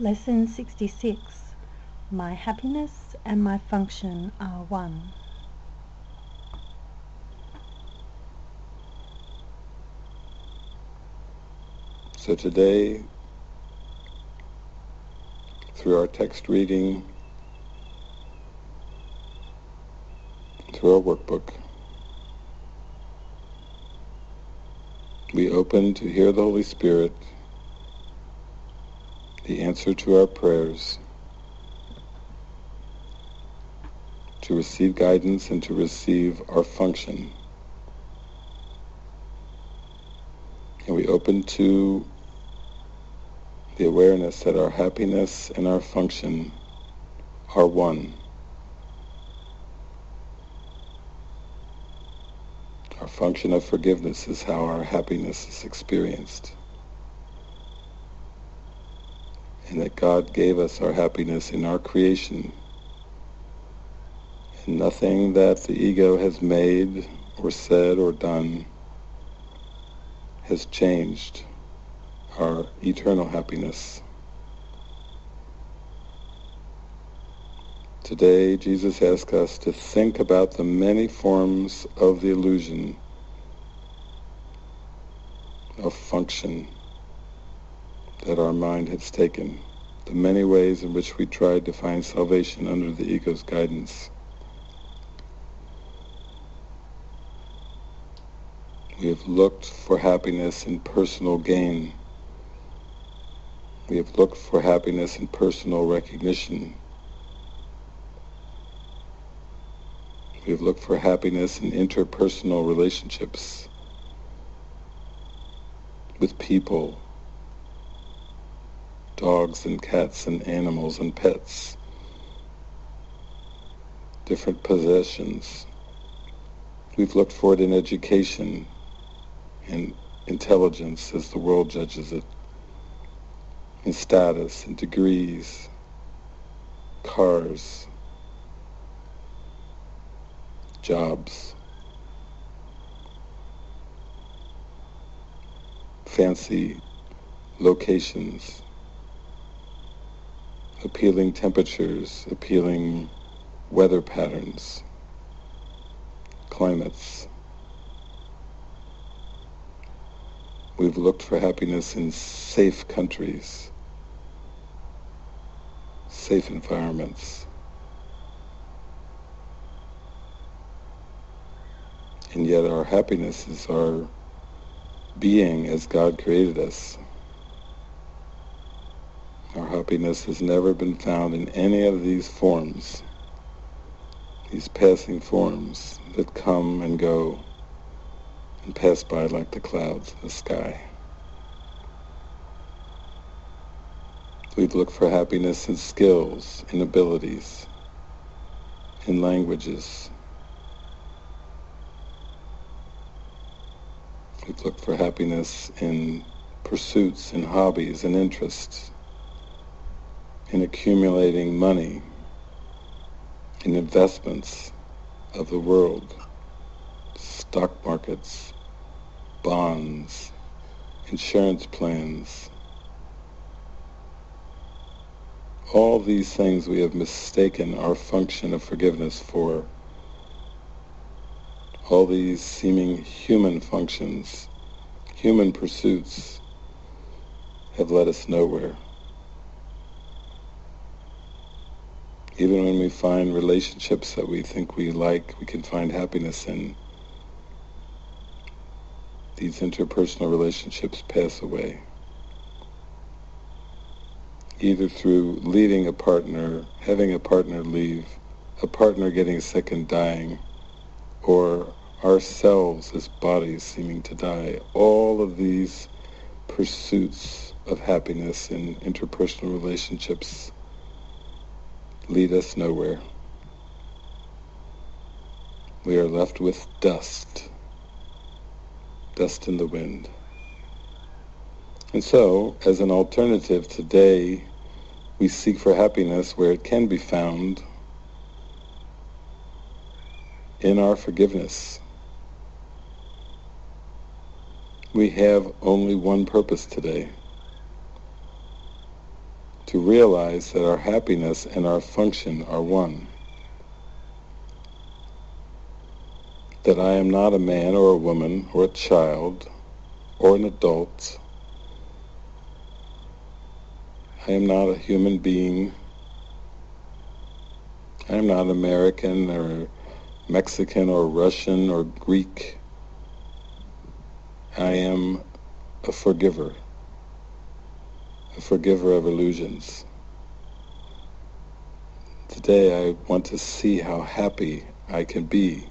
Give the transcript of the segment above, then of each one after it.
Lesson 66. My happiness and my function are one. So today, through our text reading, through our workbook, we open to hear the Holy Spirit, the answer to our prayers, to receive guidance and to receive our function. And we open to the awareness that our happiness and our function are one. Our function of forgiveness is how our happiness is experienced. And that God gave us our happiness in our creation. And nothing that the ego has made or said or done has changed our eternal happiness. Today, Jesus asks us to think about the many forms of the illusion of function that our mind has taken, the many ways in which we tried to find salvation under the ego's guidance. We have looked for happiness in personal gain. We have looked for happiness in personal recognition. We have looked for happiness in interpersonal relationships with people, dogs and cats and animals and pets, different possessions. We've looked for it in education and intelligence as the world judges it, in status and degrees, cars, jobs, fancy locations, appealing temperatures, appealing weather patterns, climates. We've looked for happiness in safe countries, safe environments. And yet our happiness is our being as God created us. Our happiness has never been found in any of these forms, these passing forms that come and go and pass by like the clouds in the sky. We've looked for happiness in skills, in abilities, in languages. We've looked for happiness in pursuits, in hobbies, and interests, in accumulating money, in investments of the world, stock markets, bonds, insurance plans. All these things we have mistaken our function of forgiveness for. All these seeming human functions, human pursuits, have led us nowhere. Even when we find relationships that we think we like, we can find happiness in, these interpersonal relationships pass away. Either through leaving a partner, having a partner leave, a partner getting sick and dying, or ourselves as bodies seeming to die. All of these pursuits of happiness in interpersonal relationships lead us nowhere. We are left with dust in the wind. And so, as an alternative today, we seek for happiness where it can be found in our forgiveness. We have only one purpose today: to realize that our happiness and our function are one. That I am not a man or a woman or a child or an adult. I am not a human being. I am not American or Mexican or Russian or Greek. I am a forgiver of illusions. Today I want to see how happy I can be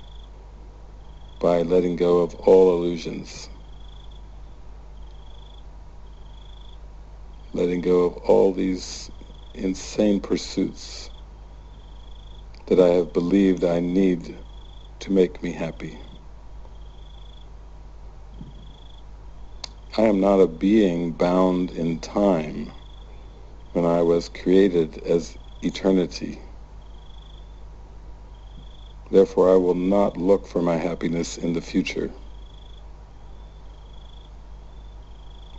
by letting go of all illusions, letting go of all these insane pursuits that I have believed I need to make me happy. I am not a being bound in time when I was created as eternity. Therefore, I will not look for my happiness in the future.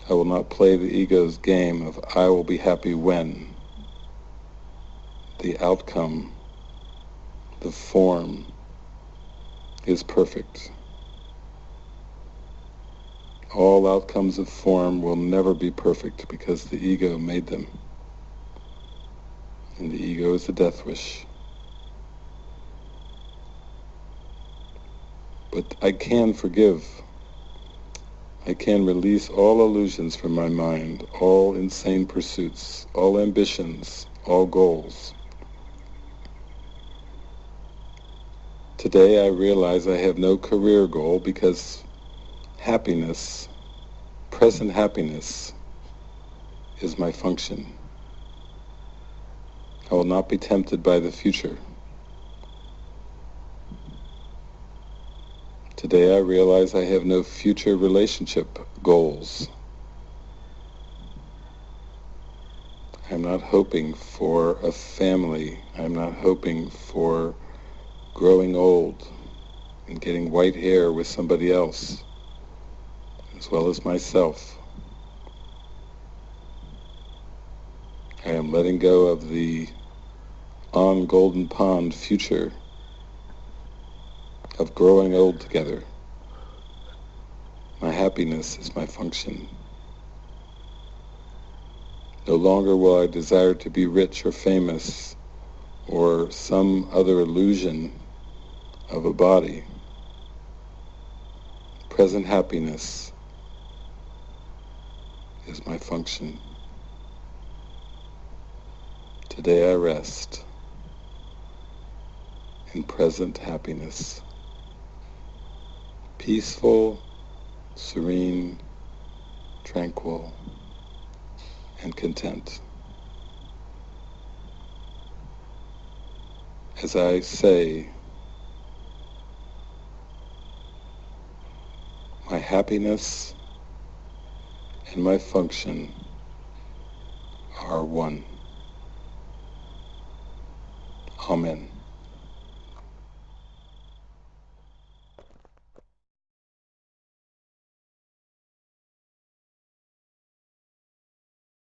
I will not play the ego's game of I will be happy when. The outcome, the form, is perfect. All outcomes of form will never be perfect because the ego made them. And the ego is the death wish. But I can forgive. I can release all illusions from my mind, all insane pursuits, all ambitions, all goals. Today I realize I have no career goal because happiness, present happiness, is my function. I will not be tempted by the future. Today I realize I have no future relationship goals. I'm not hoping for a family. I'm not hoping for growing old and getting white hair with somebody else, as well as myself. I am letting go of the on Golden Pond future of growing old together. My happiness is my function. No longer will I desire to be rich or famous or some other illusion of a body. Present happiness is my function. Today I rest in present happiness. Peaceful, serene, tranquil, and content. As I say, my happiness and my function are one. Amen.